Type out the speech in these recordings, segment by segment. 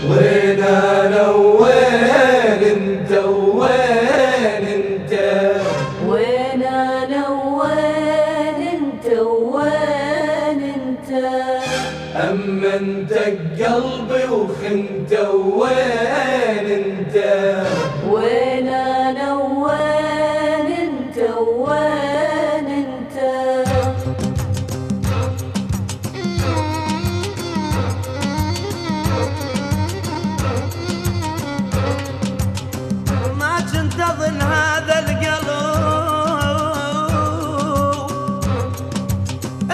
وين انا وين انت وين انت وين انا وين انت وين انت اما انت قلبي وخنت وين انت وين انا وين انت وين انت ما كنت اظن هذا القلب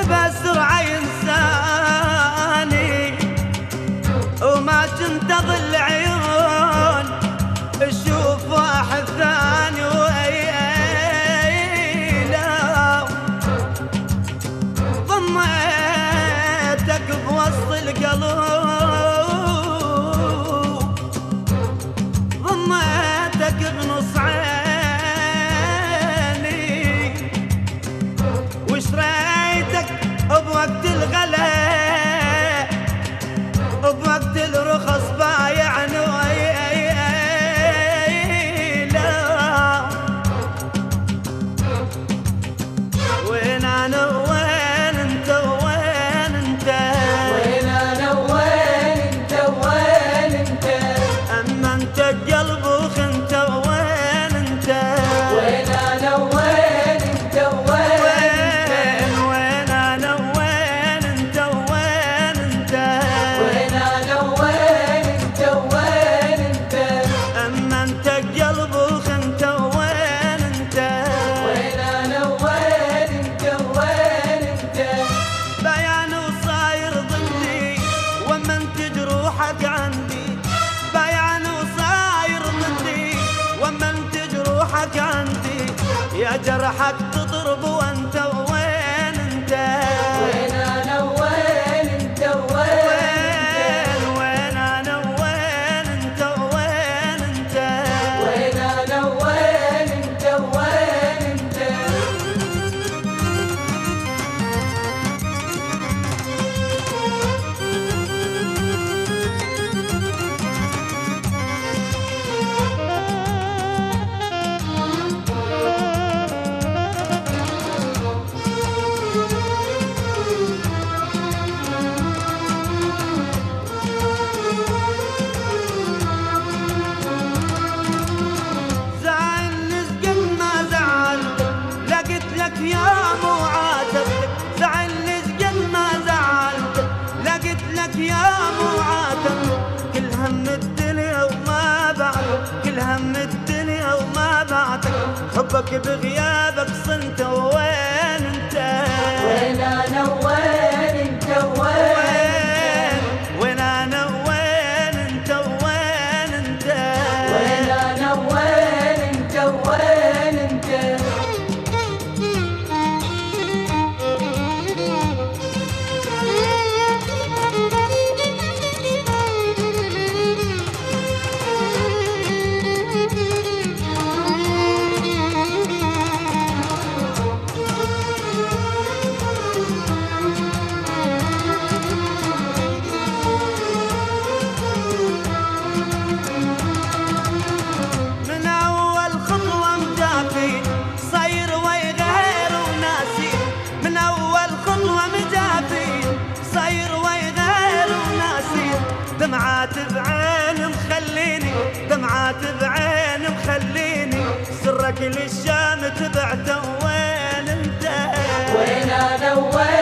بسرعة ينساني، وما كنت اظل عيون اشوف واحد ثاني ويلا ضميتك بوسط القلب، ضميتك بنص عيني وشريتك بوقت الغلا بوقت الرخص بايعني ويلا وين انا وين انت وين انت وين انا وين انت وين انت اما انت قلب وخنت وين انت وين انا وين انت وين وين انا وين انت وين انت وين انا وين انت وين انت اما انت قلب وخنت وين انت وين انا وين انت وين انت بيان وصاير ضدي وما انت جروحك عندي، بيان وصاير ضدي وما انت جروحك عندي، يا جرحك تضرب وانت وين انت وين انا وين انت وين وين انا وين انت وين انت وين انا وين انت وين انت زعلني قد ما زعلتك لقيت لك يوم وعاتبتك، زعلني قد ما زعلتك لقيت لك يوم وعاتبتك، كل هم الدنيا وما بعدك، كل هم الدنيا وما بعدك، حبك بغيابك صنت وين انت وين انا وين انت وين وين انا وين انت وين انت وين انا وين انت وين انت من أول خطوة مجافي صاير ويغير وناسي، من أول خطوة مجافي صاير ويغير وناسي، دمعات بعين مخليني دمعات بعين مخليني، سرك للشام تبعته وين انت وين انا وين